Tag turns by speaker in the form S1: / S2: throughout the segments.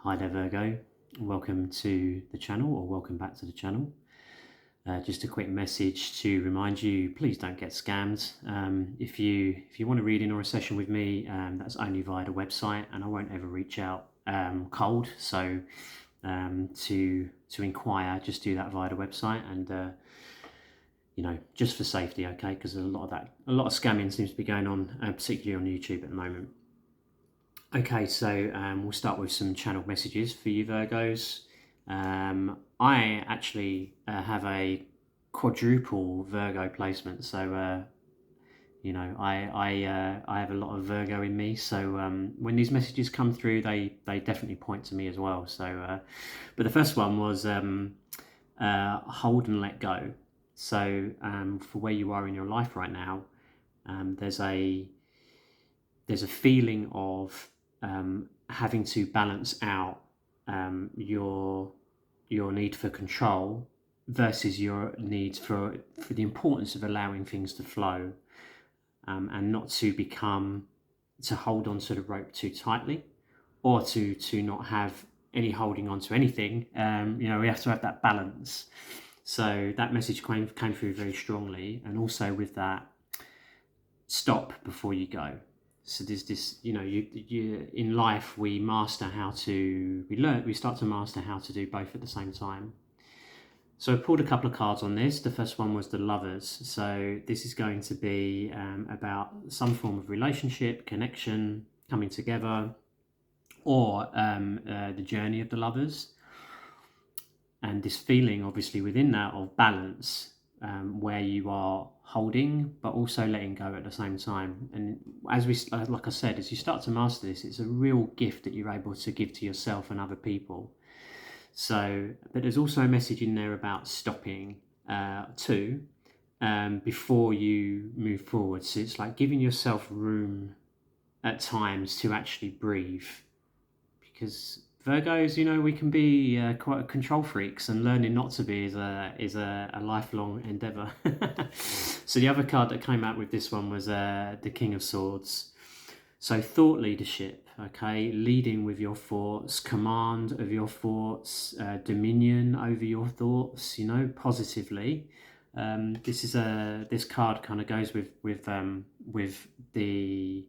S1: Hi there, Virgo. Welcome to the channel, or welcome back to the channel. Just a quick message to remind you: please don't get scammed. If you want a reading or a session with me, that's only via the website, and I won't ever reach out cold. So to inquire, just do that via the website, and just for safety, okay? Because a lot of scamming seems to be going on, particularly on YouTube at the moment. Okay, so we'll start with some channeled messages for you Virgos. I actually have a quadruple Virgo placement, so I have a lot of Virgo in me. So when these messages come through, they definitely point to me as well. So, but the first one was hold and let go. So for where you are in your life right now, there's a feeling of having to balance out your need for control versus your need for the importance of allowing things to flow, and not to hold on to the rope too tightly, or to not have any holding on to anything. We have to have that balance. So that message came through very strongly, and also with that, stop before you go. So there's this, you in life we start to master how to do both at the same time. So I pulled a couple of cards on this. The first one was the Lovers. So this is going to be about some form of relationship, connection, coming together, or the journey of the lovers. And this feeling, obviously, within that of balance, where you are holding but also letting go at the same time. And like I said, as you start to master this, it's a real gift that you're able to give to yourself and other people. So, but there's also a message in there about stopping too, before you move forward. So it's like giving yourself room at times to actually breathe, because Virgos, we can be quite control freaks, and learning not to be is a lifelong endeavor. So the other card that came out with this one was the King of Swords. So thought leadership, okay, leading with your thoughts, command of your thoughts, dominion over your thoughts, positively. This card kind of goes with the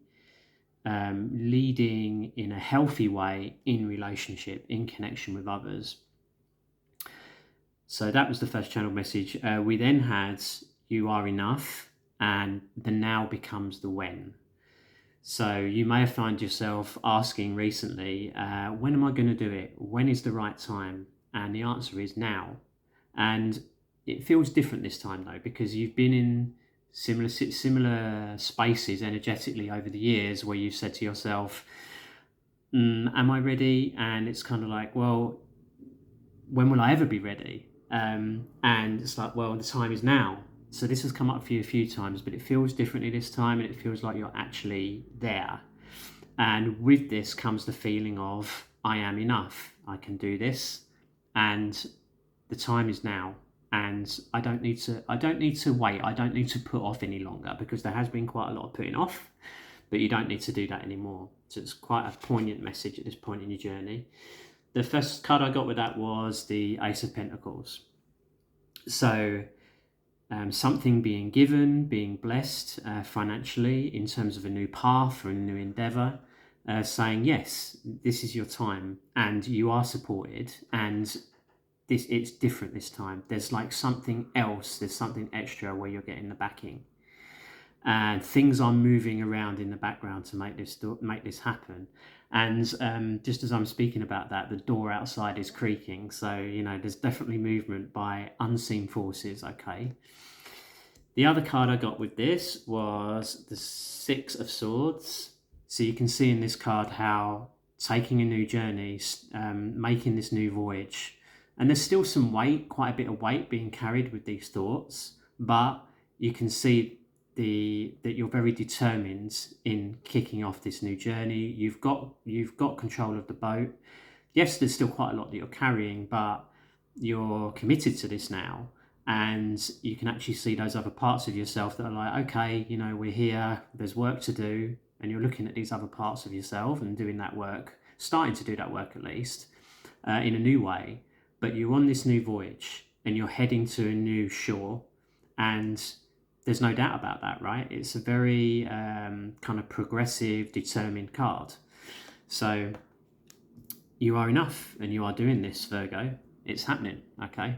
S1: leading in a healthy way in relationship, in connection with others. So that was the first channel message. We then had you are enough, and the now becomes the when. So you may have found yourself asking recently, when am I going to do it? When is the right time? And the answer is now. And it feels different this time though, because you've been in similar spaces energetically over the years where you've said to yourself, am I ready? And it's kind of like, well, when will I ever be ready? And it's like, well, the time is now. So this has come up for you a few times, but it feels differently this time, and it feels like you're actually there. And with this comes the feeling of, I am enough, I can do this, and the time is now. And I don't need to wait. I don't need to put off any longer, because there has been quite a lot of putting off, but you don't need to do that anymore. So it's quite a poignant message at this point in your journey. The first card I got with that was the Ace of Pentacles. So something being given, being blessed financially in terms of a new path or a new endeavor, saying, yes, this is your time and you are supported, and it's different this time. There's like something else, there's something extra where you're getting the backing, and things are moving around in the background to make this happen. And just as I'm speaking about that, the door outside is creaking, so there's definitely movement by unseen forces. Okay, the other card I got with this was the Six of Swords. So you can see in this card how taking a new journey, making this new voyage, and there's still some weight, quite a bit of weight being carried with these thoughts, but you can see that you're very determined in kicking off this new journey. You've got control of the boat. Yes, there's still quite a lot that you're carrying, but you're committed to this now, and you can actually see those other parts of yourself that are like, okay, we're here, there's work to do, and you're looking at these other parts of yourself and doing that work starting to do that work at least in a new way. But you're on this new voyage and you're heading to a new shore, and there's no doubt about that, right? It's a very kind of progressive, determined card. So you are enough and you are doing this, Virgo. It's happening, okay?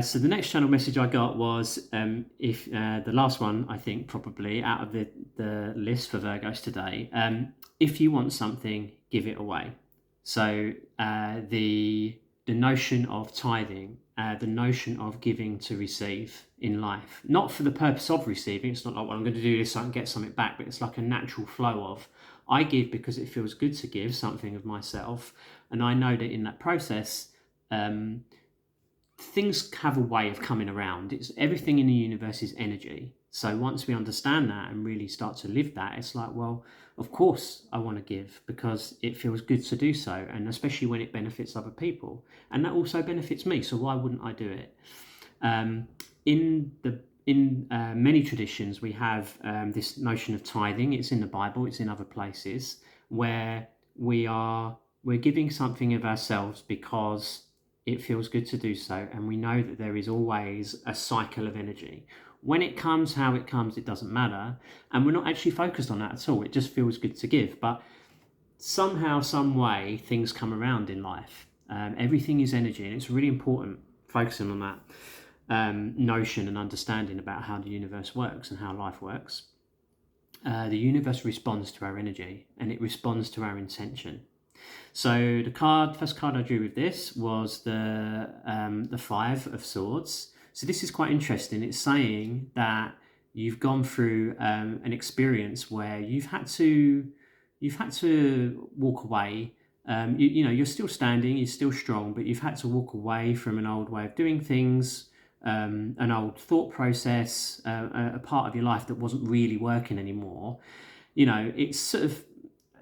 S1: So the next channel message I got was, if the last one, I think probably out of the list for Virgos today, if you want something, give it away. So the notion of tithing, the notion of giving to receive in life, not for the purpose of receiving. It's not like, well, I'm going to do this so I can get something back, but it's like a natural flow of, I give because it feels good to give something of myself. And I know that in that process, things have a way of coming around. It's everything in the universe is energy. So once we understand that and really start to live that, it's like, well, of course I want to give because it feels good to do so, and especially when it benefits other people, and that also benefits me. So why wouldn't I do it? In many traditions, we have this notion of tithing. It's in the Bible. It's in other places where we're giving something of ourselves because it feels good to do so, and we know that there is always a cycle of energy. When it comes, how it comes, it doesn't matter, and we're not actually focused on that at all. It just feels good to give, but somehow, some way, things come around in life. Everything is energy, and it's really important focusing on that notion and understanding about how the universe works and how life works. The universe responds to our energy, and it responds to our intention. So the first card I drew with this was the Five of Swords. So this is quite interesting. It's saying that you've gone through an experience where you've had to walk away. You know, you're still standing, you're still strong, but you've had to walk away from an old way of doing things, an old thought process, a part of your life that wasn't really working anymore. You know, it's sort of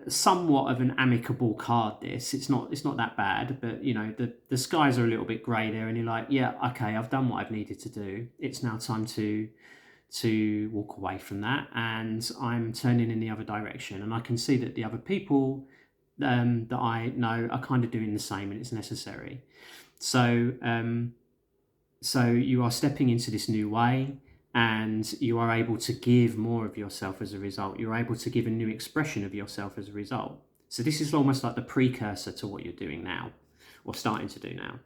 S1: somewhat of an amicable card. It's not that bad, but you know, the skies are a little bit grey there, and you're like, yeah, okay, I've done what I've needed to do. It's now time to walk away from that, and I'm turning in the other direction. And I can see that the other people that I know are kind of doing the same, and it's necessary. So so you are stepping into this new way, and you are able to give more of yourself as a result. You're able to give a new expression of yourself as a result. So this is almost like the precursor to what you're doing now, or starting to do now.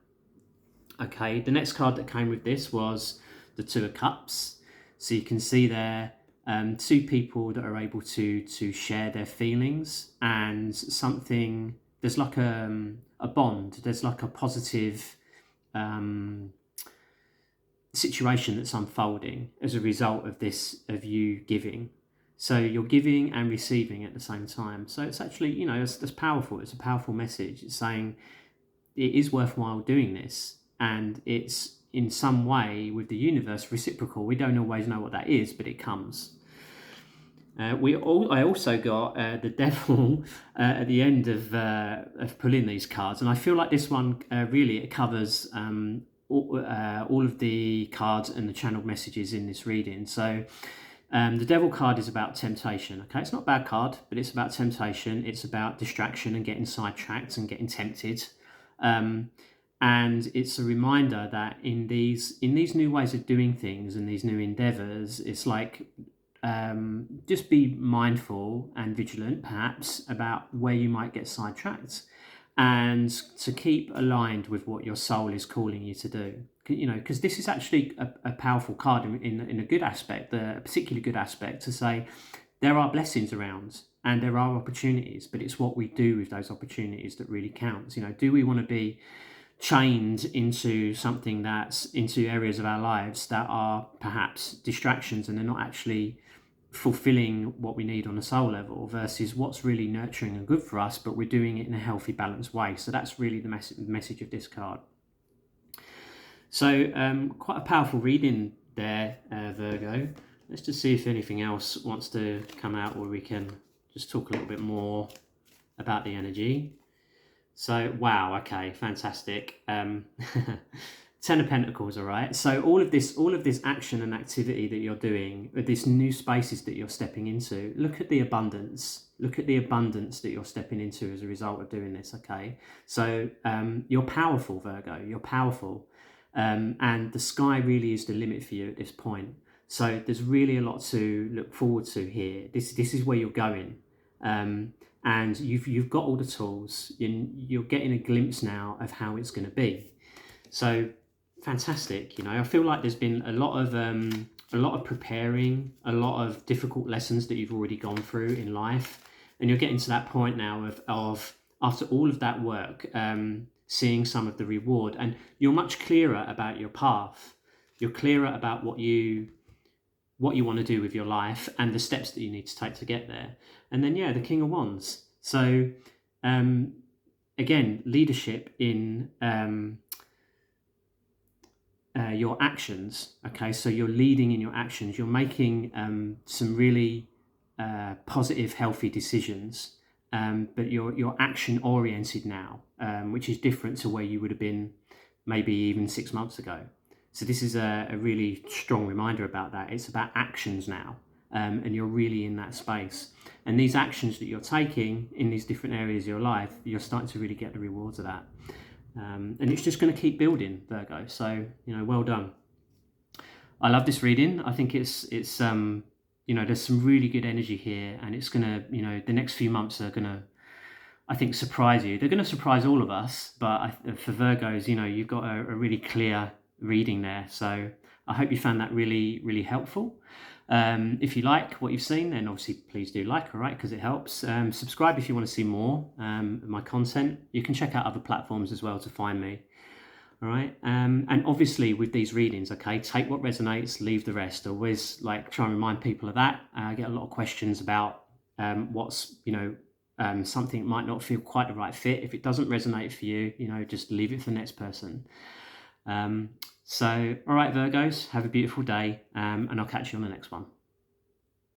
S1: Okay, the next card that came with this was the Two of Cups. So you can see there two people that are able to share their feelings, and something, there's like a bond, there's like a positive situation that's unfolding as a result of this, of you giving. So you're giving and receiving at the same time. So it's actually, you know, that's powerful. It's a powerful message. It's saying it is worthwhile doing this, and it's in some way with the universe reciprocal. We don't always know what that is, but it comes. I also got the Devil at the end of pulling these cards, and I feel like this one really, it covers all of the cards and the channeled messages in this reading. So the Devil card is about temptation. Okay, it's not a bad card, but it's about temptation. It's about distraction and getting sidetracked and getting tempted. And it's a reminder that in these new ways of doing things and these new endeavors, it's like just be mindful and vigilant, perhaps, about where you might get sidetracked, and to keep aligned with what your soul is calling you to do. You know, because this is actually a powerful card in a good aspect, a particularly good aspect, to say there are blessings around and there are opportunities, but it's what we do with those opportunities that really counts. You know, do we want to be chained into something into areas of our lives that are perhaps distractions and they're not actually fulfilling what we need on a soul level, versus what's really nurturing and good for us, but we're doing it in a healthy, balanced way? So that's really the message of this card. So quite a powerful reading there, Virgo. Let's just see if anything else wants to come out, where we can just talk a little bit more about the energy. So, wow, okay, fantastic. 10 of Pentacles, all right? So all of this action and activity that you're doing, with these new spaces that you're stepping into, look at the abundance Look at the abundance that you're stepping into as a result of doing this. Okay, so you're powerful, Virgo. You're powerful, and the sky really is the limit for you at this point. So there's really a lot to look forward to here. This is where you're going, and you've got all the tools. You're getting a glimpse now of how it's going to be. So fantastic. I feel like there's been a lot of preparing, a lot of difficult lessons that you've already gone through in life, and you're getting to that point now of after all of that work, seeing some of the reward, and you're much clearer about your path. You're clearer about what you want to do with your life and the steps that you need to take to get there. And then, the King of Wands. So, again, leadership in your actions. Okay, so you're leading in your actions. You're making some really positive, healthy decisions, but you're action oriented now, which is different to where you would have been maybe even 6 months ago. So this is a really strong reminder about that. It's about actions now, and you're really in that space. And these actions that you're taking in these different areas of your life, you're starting to really get the rewards of that. And it's just going to keep building, Virgo. So, well done. I love this reading. I think it's there's some really good energy here, and it's going to, the next few months are going to, I think, surprise you. They're going to surprise all of us, but for Virgos, you've got a really clear reading there. So I hope you found that really, really helpful. If you like what you've seen, then obviously please do like, all right, because it helps. Subscribe if you want to see more of my content. You can check out other platforms as well to find me. All right. And obviously with these readings, okay, take what resonates, leave the rest. I always try and remind people of that. I get a lot of questions about what's, something might not feel quite the right fit. If it doesn't resonate for you, just leave it for the next person. So, all right, Virgos, have a beautiful day, and I'll catch you on the next one.